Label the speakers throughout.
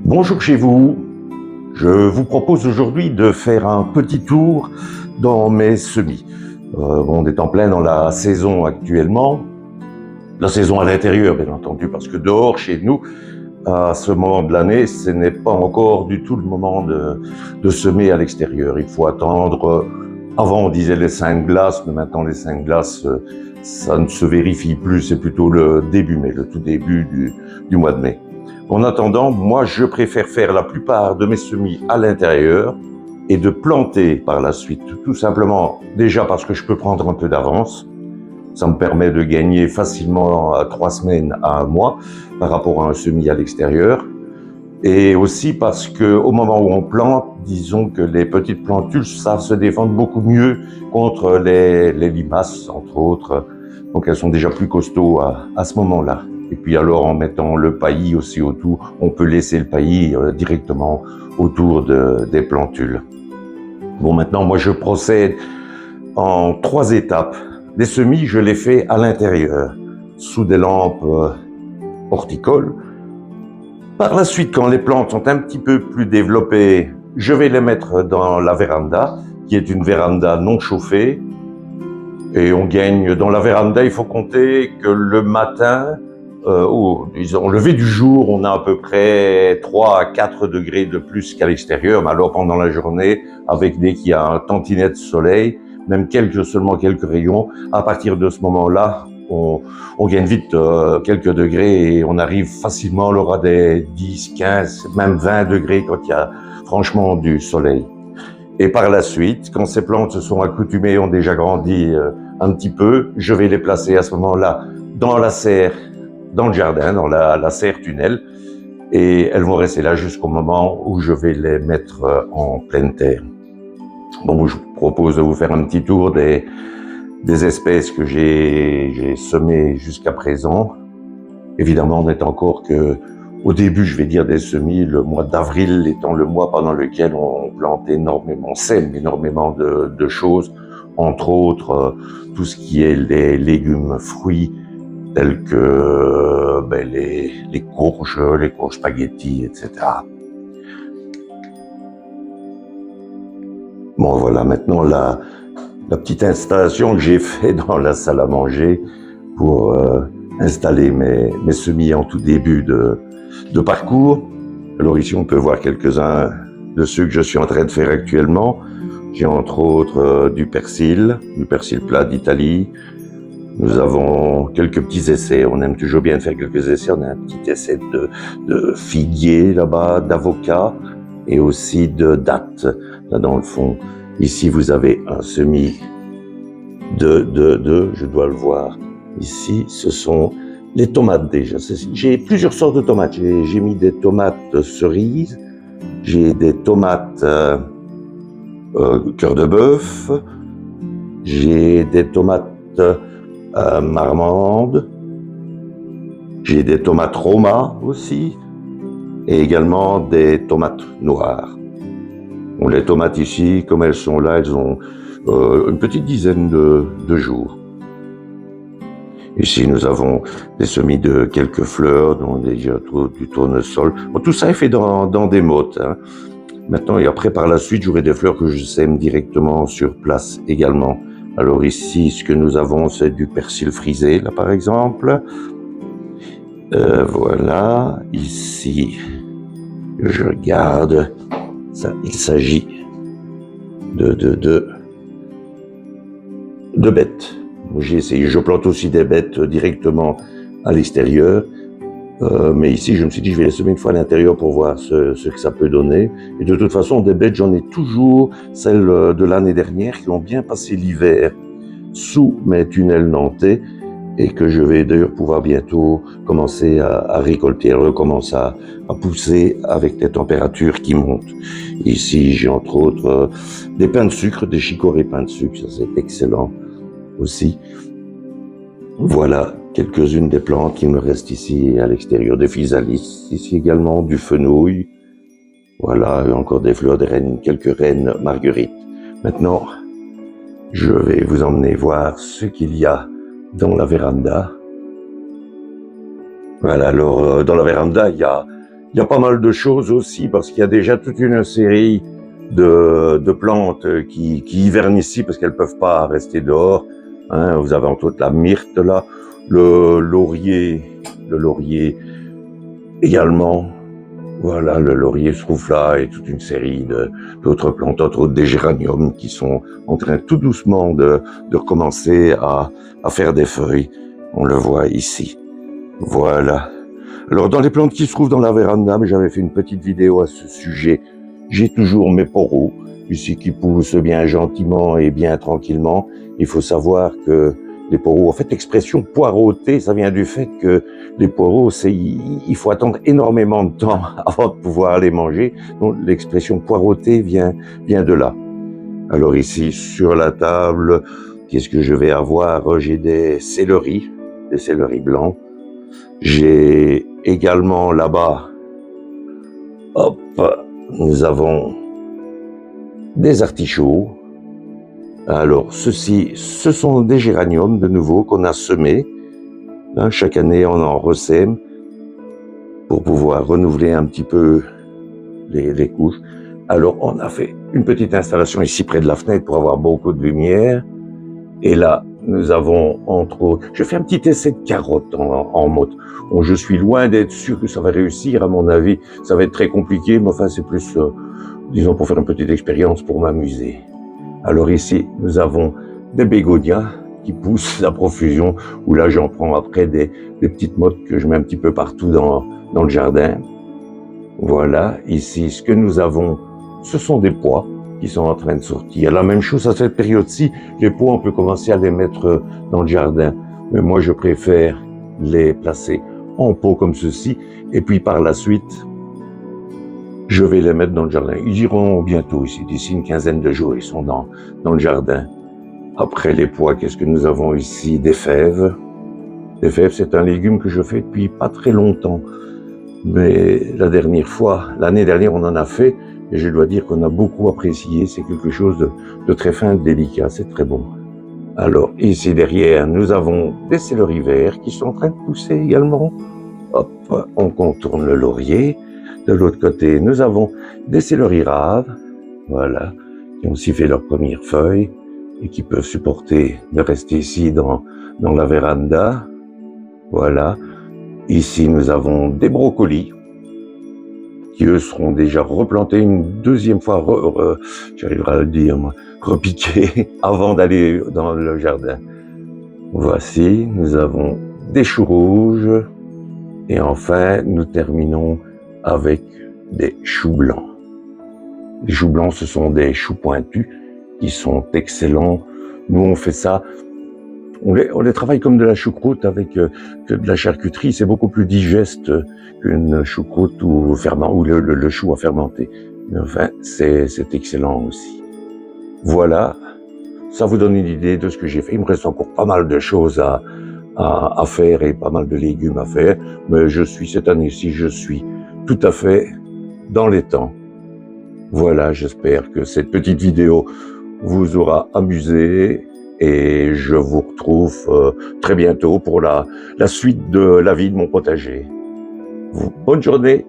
Speaker 1: Bonjour chez vous, je vous propose aujourd'hui de faire un petit tour dans mes semis. On est en plein dans la saison actuellement, la saison à l'intérieur bien entendu, parce que dehors chez nous, à ce moment de l'année, ce n'est pas encore du tout le moment de semer à l'extérieur. Il faut attendre, avant on disait les 5 glaces, mais maintenant les 5 glaces, ça ne se vérifie plus, c'est plutôt le début mai, le tout début du mois de mai. En attendant, moi je préfère faire la plupart de mes semis à l'intérieur et de planter par la suite, tout simplement déjà parce que je peux prendre un peu d'avance. Ça me permet de gagner facilement 3 semaines à 1 mois par rapport à un semis à l'extérieur. Et aussi parce qu'au moment où on plante, disons que les petites plantules savent se défendre beaucoup mieux contre les limaces, entre autres. Donc elles sont déjà plus costauds à ce moment-là. Et puis alors en mettant le paillis aussi autour, on peut laisser le paillis directement autour des plantules. Bon, maintenant moi je procède en 3 étapes. Les semis, je les fais à l'intérieur, sous des lampes horticoles. Par la suite, quand les plantes sont un petit peu plus développées, je vais les mettre dans la véranda, qui est une véranda non chauffée. Et on gagne, dans la véranda, il faut compter que le matin, ou disons au lever du jour, on a à peu près 3 à 4 degrés de plus qu'à l'extérieur. Mais alors pendant la journée, dès qu'il y a un tantinet de soleil, même seulement quelques rayons, à partir de ce moment-là, on gagne vite quelques degrés et on arrive facilement, on aura des 10, 15, même 20 degrés quand il y a franchement du soleil. Et par la suite, quand ces plantes se sont accoutumées, ont déjà grandi un petit peu, je vais les placer à ce moment-là dans la serre, dans le jardin, dans la serre tunnel, et elles vont rester là jusqu'au moment où je vais les mettre en pleine terre. Bon, je vous propose de vous faire un petit tour des espèces que j'ai semées jusqu'à présent. Évidemment, on n'est encore que au début, je vais dire, des semis, le mois d'avril étant le mois pendant lequel on plante énormément, sème énormément de choses, entre autres tout ce qui est les légumes, fruits, tels que les courges spaghettis, etc. Bon, voilà, maintenant la petite installation que j'ai faite dans la salle à manger pour installer mes semis en tout début de parcours. Alors ici, on peut voir quelques-uns de ceux que je suis en train de faire actuellement. J'ai entre autres du persil plat d'Italie. Nous avons quelques petits essais. On aime toujours bien faire quelques essais. On a un petit essai de figuier là-bas, d'avocat et aussi de dattes là dans le fond. Ici, vous avez un semis je dois le voir. Ici, ce sont les tomates déjà. J'ai plusieurs sortes de tomates. J'ai mis des tomates cerises, j'ai des tomates cœur de bœuf, j'ai des tomates marmandes, j'ai des tomates Roma aussi, et également des tomates noires. Bon, les tomates ici, comme elles sont là, elles ont une petite dizaine de jours. Ici, nous avons des semis de quelques fleurs, dont déjà du tournesol. Bon, tout ça est fait dans des mottes. Hein. Maintenant, et après, par la suite, j'aurai des fleurs que je sème directement sur place également. Alors ici, ce que nous avons, c'est du persil frisé, là, par exemple. Voilà. Ici, je regarde. Ça, il s'agit de bêtes. J'ai essayé, je plante aussi des bêtes directement à l'extérieur, mais ici je me suis dit je vais les semer une fois à l'intérieur pour voir ce que ça peut donner. Et de toute façon, des bêtes, j'en ai toujours, celles de l'année dernière qui ont bien passé l'hiver sous mes tunnels nantais et que je vais d'ailleurs pouvoir bientôt commencer à récolter. Elles recommencent à pousser avec des températures qui montent. Ici, j'ai entre autres des pains de sucre, des chicorées pains de sucre, ça c'est excellent aussi. Voilà quelques-unes des plantes qui me restent ici à l'extérieur. Des physalis, ici également, du fenouil. Voilà, encore des fleurs de reine, quelques reines marguerites. Maintenant, je vais vous emmener voir ce qu'il y a dans la véranda. Voilà, alors dans la véranda, il y Il y a pas mal de choses aussi parce qu'il y a déjà toute une série de plantes qui hivernent ici parce qu'elles peuvent pas rester dehors. Hein, vous avez entre autres la myrte là, le laurier également. Voilà, le laurier se trouve là et toute une série d'autres plantes, entre autres des géraniums qui sont en train tout doucement de recommencer à faire des feuilles. On le voit ici. Voilà. Alors, dans les plantes qui se trouvent dans la véranda, j'avais fait une petite vidéo à ce sujet. J'ai toujours mes poros, ici, qui poussent bien gentiment et bien tranquillement. Il faut savoir que les poros, en fait, l'expression poireauter, ça vient du fait que les poros, il faut attendre énormément de temps avant de pouvoir les manger. Donc, l'expression poireauter vient de là. Alors ici, sur la table, qu'est-ce que je vais avoir? J'ai des céleris blancs. J'ai également là-bas, hop, nous avons des artichauts. Alors, ceci, ce sont des géraniums, de nouveau, qu'on a semés. Hein, chaque année, on en ressème pour pouvoir renouveler un petit peu les couches. Alors, on a fait une petite installation ici près de la fenêtre pour avoir beaucoup de lumière. Et là, nous avons, entre autres, je fais un petit essai de carottes en mode. Bon, je suis loin d'être sûr que ça va réussir, à mon avis. Ça va être très compliqué, mais enfin, c'est plus, disons, pour faire une petite expérience, pour m'amuser. Alors ici, nous avons des bégonias qui poussent à profusion, où là, j'en prends après des petites mottes que je mets un petit peu partout dans le jardin. Voilà, ici, ce que nous avons, ce sont des pois qui sont en train de sortir. La même chose à cette période-ci, les pois, on peut commencer à les mettre dans le jardin. Mais moi, je préfère les placer en pot comme ceci. Et puis, par la suite, je vais les mettre dans le jardin. Ils iront bientôt ici, d'ici une quinzaine de jours, ils sont dans le jardin. Après les pois, qu'est-ce que nous avons ici? Des fèves. Les fèves, c'est un légume que je fais depuis pas très longtemps. Mais la dernière fois, l'année dernière, on en a fait, et je dois dire qu'on a beaucoup apprécié. C'est quelque chose de très fin, de délicat, c'est très bon. Alors, ici derrière, nous avons des céleris verts qui sont en train de pousser également. Hop, on contourne le laurier. De l'autre côté, nous avons des céleris raves, voilà, qui ont aussi fait leurs premières feuilles et qui peuvent supporter de rester ici dans la véranda. Voilà. Ici, nous avons des brocolis qui, eux, seront déjà replantés une deuxième fois, j'arriverai à le dire, moi, repiqués avant d'aller dans le jardin. Voici, nous avons des choux rouges et enfin, nous terminons avec des choux blancs. Les choux blancs, ce sont des choux pointus qui sont excellents. Nous, on fait ça. On les travaille comme de la choucroute avec que de la charcuterie. C'est beaucoup plus digeste qu'une choucroute ou le chou à fermenter. Mais enfin, c'est excellent aussi. Voilà, ça vous donne une idée de ce que j'ai fait. Il me reste encore pas mal de choses à faire et pas mal de légumes à faire. Mais cette année-ci, je suis tout à fait dans les temps. Voilà, j'espère que cette petite vidéo vous aura amusé. Et je vous retrouve très bientôt pour la suite de la vie de mon potager. Bonne journée,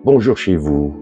Speaker 1: bonjour chez vous.